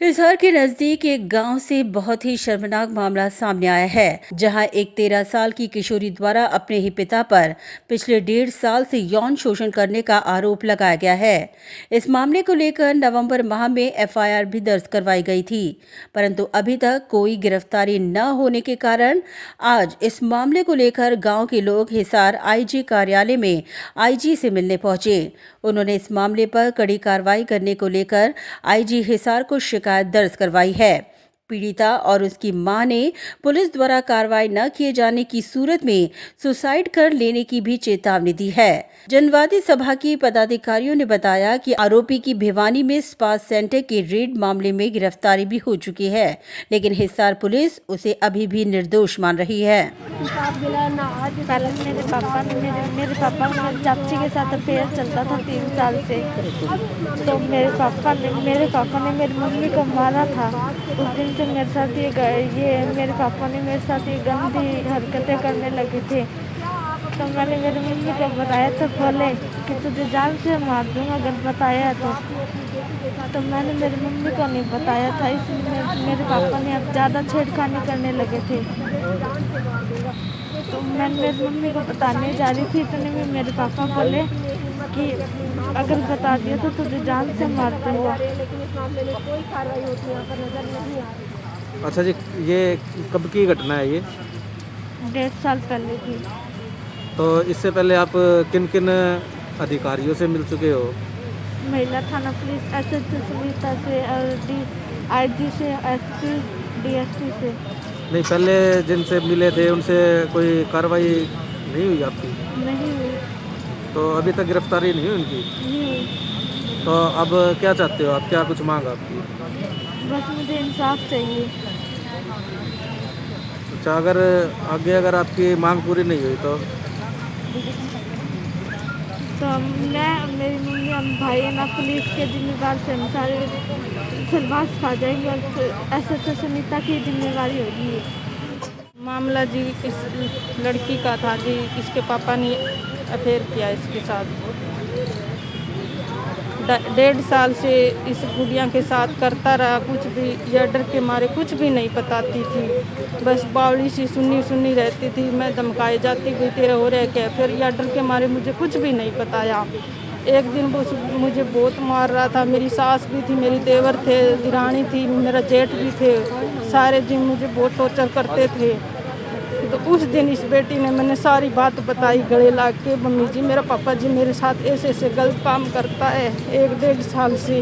हिसार के नजदीक एक गांव से बहुत ही शर्मनाक मामला सामने आया है, जहां एक 13 साल की किशोरी द्वारा अपने ही पिता पर पिछले 1.5 साल से यौन शोषण करने का आरोप लगाया गया है। इस मामले को लेकर नवंबर माह में एफआईआर भी दर्ज करवाई गई थी, परंतु अभी तक कोई गिरफ्तारी न होने के कारण आज इस मामले को लेकर गाँव के लोग हिसार आईजी कार्यालय में आईजी से मिलने पहुंचे। उन्होंने इस मामले पर कड़ी कार्रवाई करने को लेकर आईजी हिसार को शिकायत दर्ज करवाई है। पीड़िता और उसकी मां ने पुलिस द्वारा कार्रवाई न किए जाने की सूरत में सुसाइड कर लेने की भी चेतावनी दी है। जनवादी सभा की पदाधिकारियों ने बताया कि आरोपी की भिवानी में स्पा सेंटर के रेड मामले में गिरफ्तारी भी हो चुकी है, लेकिन हिसार पुलिस उसे अभी भी निर्दोष मान रही है। पहले मेरे पापा मेरे चाची के साथ अफेयर चलता था 3 साल से। तो मेरे पापा ने मेरी मम्मी को मारा था। उस दिन से मेरे साथ मेरे पापा ने मेरे साथ ये गंदी हरकतें करने लगे थे। तो मैंने मेरी मम्मी को बताया तो बोले कि तुझे जान से मार दूंगा अगर बताया तो मैंने मेरी मम्मी को नहीं बताया था, इसलिए मेरे पापा ने अब ज़्यादा छेड़खानी करने लगे थे। तो मैं मेरी मम्मी को बताने जा रही थी, इतने में मेरे पापा बोले कि अगर बता दिया तो तुझे जान से मार दूंगा। अच्छा जी, ये कब की घटना है ये? 1.5 साल पहले की। तो इससे पहले आप किन किन अधिकारियों से मिल चुके हो? महिला थाना पुलिस एसएचओ सुनीता से और आईजी से, एसपी, डीएसपी से। नहीं, पहले जिनसे मिले थे उनसे कोई कार्रवाई नहीं हुई आपकी? नहीं हुई। तो अभी तक गिरफ्तारी नहीं हुई उनकी? नहीं हुई। तो अब क्या चाहते हो आप? क्या कुछ मांग आपकी? बस मुझे इंसाफ चाहिए। अच्छा, अगर आपकी मांग पूरी नहीं हुई तो मैं, मेरी मम्मी, हम भाई ना पुलिस के जिम्मेदार से हम सारे सिलवास खा जाएंगे और एसएचओ सुनीता की जिम्मेवारी होगी। मामला जी इस लड़की का था जी, इसके पापा ने अफेयर किया इसके साथ। 1.5 साल से इस गुड़िया के साथ करता रहा। कुछ भी या डर के मारे कुछ भी नहीं बताती थी, बस बावली सी सुन्नी रहती थी। मैं धमकाई जाती गई तेरा हो रहा है क्या, फिर या डर के मारे मुझे कुछ भी नहीं बताया। एक दिन वो मुझे बहुत मार रहा था। मेरी सास भी थी, मेरी देवर थे, दिरानी थी, मेरा जेठ भी थे, सारे दिन मुझे बहुत टॉर्चर करते थे। तो उस दिन इस बेटी ने मैंने सारी बात बताई गले ला के, मम्मी जी मेरा पापा जी मेरे साथ ऐसे ऐसे गलत काम करता है 1-1.5 साल से।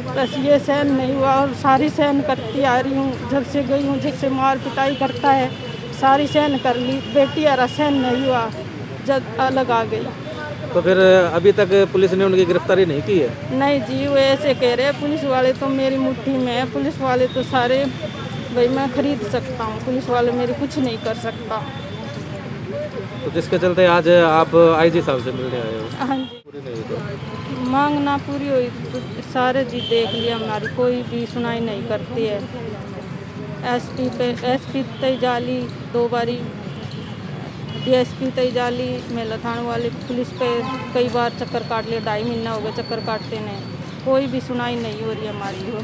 बस ये सहन नहीं हुआ और सारी सहन करती आ रही हूँ। जब से गई हूँ, जब से मार पिटाई करता है सारी सहन कर ली, बेटी यारा सहन नहीं हुआ, जब अलग आ गई। तो फिर अभी तक पुलिस ने उनकी गिरफ्तारी नहीं की है? नहीं जी, वो ऐसे कह रहे हैं पुलिस वाले तो मेरी मुट्ठी में है, पुलिस वाले तो सारे भाई मैं खरीद सकता हूँ, पुलिस वाले मेरे कुछ नहीं कर सकता। तो जिसके चलते आज आप आईजी साहब से मिलने आए हो? हाँ जी। पूरी नहीं तो मांग ना पूरी हुई तो सारे जी देख लिया, हमारी कोई भी सुनाई नहीं करती है। एसपी तय जाली 2 बारी, डीएसपी तय जाली, मेला थाने वाले पुलिस पे कई बार चक्कर काट लिया। 2.5 महीना हो गया चक्कर काटते ने, कोई भी सुनाई नहीं हो रही हमारी हो।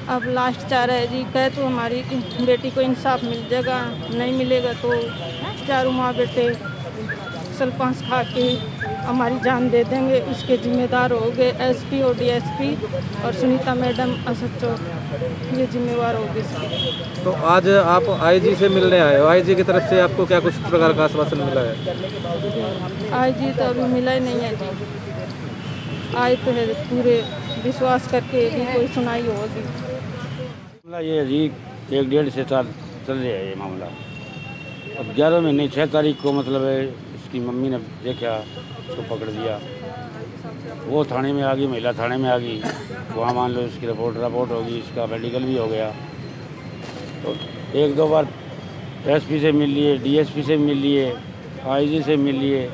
अब लास्ट चारा है जी, कहे तो हमारी बेटी को इंसाफ मिल जाएगा, नहीं मिलेगा तो चारों माँ बेटे सलपांस खा के हमारी जान दे देंगे। उसके जिम्मेदार हो गए एसपी और डीएसपी और सुनीता मैडम एसएचओ, ये जिम्मेवार होगी इसके। तो आज आप आईजी से मिलने आए हो, आईजी की तरफ से आपको क्या कुछ प्रकार का आश्वासन मिला है? आईजी तो अभी मिला ही नहीं है जी, आए तो है पूरे विश्वास करके भी कोई सुनाई होगी। मामला ये है जी, 1-1.5 से साल चल रहा है ये मामला। अब 11 महीने 6 तारीख को मतलब है इसकी मम्मी ने देखा, उसको पकड़ दिया। वो थाने में आ गई, महिला थाने में आ गई, वहाँ मान लो इसकी रिपोर्ट होगी, इसका मेडिकल भी हो गया। तो 1-2 बार एसपी से मिल लिए, डीएसपी से मिल लिए, आईजी से मिल लिए,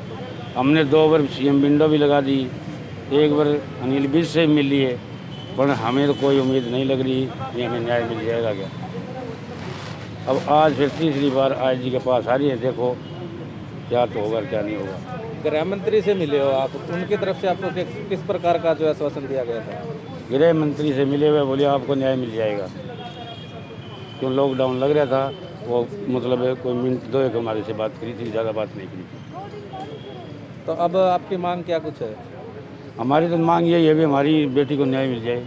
हमने 2 बार सीएम विंडो भी लगा दी, 1 बार अनिल विज से मिल लिए, पर हमें तो कोई उम्मीद नहीं लग रही कि हमें न्याय मिल जाएगा क्या। अब आज फिर तीसरी बार आईजी के पास आ रही है, देखो क्या तो होगा क्या नहीं होगा। गृह मंत्री से मिले हो आप, उनकी तरफ से आपको किस प्रकार का जो आश्वासन दिया गया था? गृह मंत्री से मिले हुए, बोले आपको न्याय मिल जाएगा। क्यों लॉकडाउन लग रहा था, वो मतलब है कोई मिनट 2 एक हमारे से बात करी थी, ज़्यादा बात नहीं करी थी। तो अब आपकी मांग क्या कुछ है? हमारी तो मांग यही है भी हमारी बेटी को न्याय मिल जाए।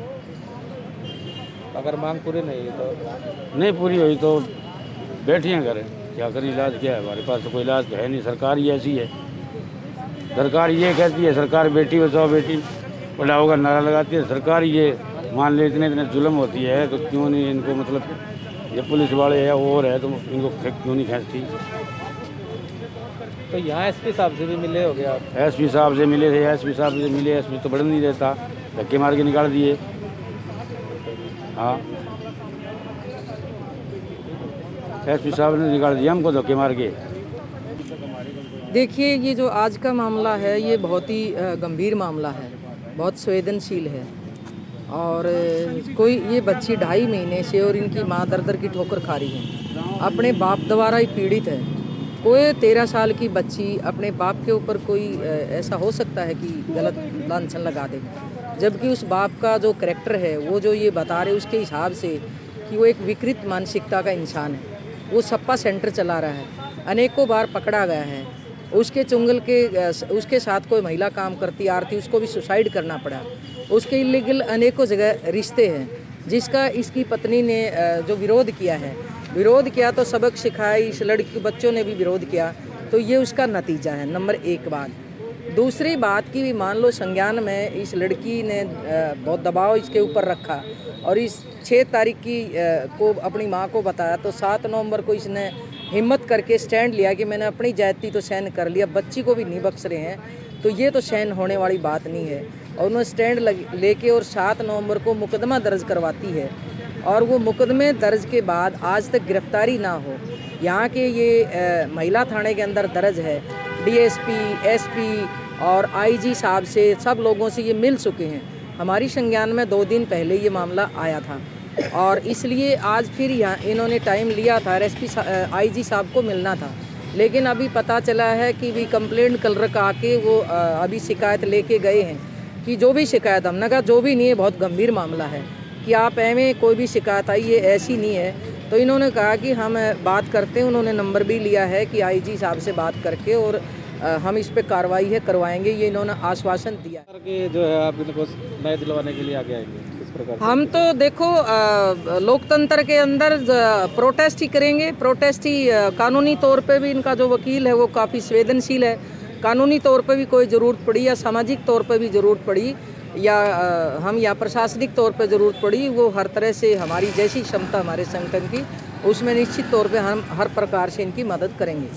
अगर मांग पूरी नहीं हुई तो? नहीं पूरी हुई तो बैठे हैं घर, क्या करें, इलाज क्या है, हमारे पास तो कोई इलाज तो है नहीं। सरकार ही ऐसी है, सरकार ये कहती है, सरकार बेटी बचाओ बेटी पढ़ाओ का नारा लगाती है। सरकार ये मान ले इतने जुल्म होती है तो क्यों नहीं इनको, मतलब ये पुलिस वाले है और है तो इनको क्यों नहीं खींचती। तो यहाँ एसपी साहब से भी मिले हो गए आप? एसपी साहब से मिले थे, एसपी साहब से मिले, एसपी तो बढ़ नहीं देता, धक्के मार के निकाल दिए। हाँ, एसपी साहब ने निकाल दिया हमको धक्के मार के। देखिए, ये जो आज का मामला है ये बहुत ही गंभीर मामला है, बहुत संवेदनशील है। और कोई ये बच्ची 2.5 महीने से और इनकी माँ दर दर की ठोकर खा रही है, अपने बाप द्वारा ही पीड़ित है। कोई 13 साल की बच्ची अपने बाप के ऊपर कोई ऐसा हो सकता है कि गलत लांछन लगा दे, जबकि उस बाप का जो करैक्टर है वो जो ये बता रहे उसके हिसाब से कि वो एक विकृत मानसिकता का इंसान है। वो सप्पा सेंटर चला रहा है, अनेकों बार पकड़ा गया है। उसके चुंगल के उसके साथ कोई महिला काम करती आ रही थी, उसको भी सुसाइड करना पड़ा। उसके इलीगल अनेकों जगह रिश्ते हैं, जिसका इसकी पत्नी ने जो विरोध किया तो सबक सिखाई, इस लड़की के बच्चों ने भी विरोध किया, तो ये उसका नतीजा है। नंबर 1 बात। दूसरी बात की भी मान लो संज्ञान में इस लड़की ने बहुत दबाव इसके ऊपर रखा और इस 6 तारीख की को अपनी माँ को बताया, तो 7 नवंबर को इसने हिम्मत करके स्टैंड लिया कि मैंने अपनी जाति तो सहन कर लिया, बच्ची को भी नहीं बख्श रहे हैं, तो ये तो सहन होने वाली बात नहीं है। और उन्होंने स्टैंड लेके और 7 नवंबर को मुकदमा दर्ज करवाती है, और वो मुकदमे दर्ज के बाद आज तक गिरफ्तारी ना हो। यहाँ के ये महिला थाने के अंदर दर्ज है, डीएसपी, एसपी और आईजी साहब से, सब लोगों से ये मिल चुके हैं। हमारी संज्ञान में 2 दिन पहले ये मामला आया था और इसलिए आज फिर यहाँ इन्होंने टाइम लिया था, एसपी आईजी साहब को मिलना था, लेकिन अभी पता चला है कि भी कंप्लेंट कलर आके वो अभी शिकायत लेके गए हैं कि जो भी शिकायत, हमने कहा जो भी नहीं है, बहुत गंभीर मामला है कि आप में कोई भी शिकायत आई ये ऐसी नहीं है। तो इन्होंने कहा कि हम बात करते हैं, उन्होंने नंबर भी लिया है कि आईजी साहब से बात करके और हम इस पे कार्रवाई है करवाएंगे, ये इन्होंने आश्वासन दिया कि जो है आप इनको न्याय दिलवाने के लिए आगे आएंगे किस प्रकार? हम तो देखो लोकतंत्र के अंदर प्रोटेस्ट ही करेंगे, प्रोटेस्ट ही। कानूनी तौर पे भी इनका जो वकील है वो काफ़ी संवेदनशील है, कानूनी तौर पे भी कोई ज़रूरत पड़ी या सामाजिक तौर पे भी ज़रूरत पड़ी या हम या प्रशासनिक तौर पे ज़रूरत पड़ी, वो हर तरह से हमारी जैसी क्षमता हमारे संगठन की, उसमें निश्चित तौर पे हम हर प्रकार से इनकी मदद करेंगे।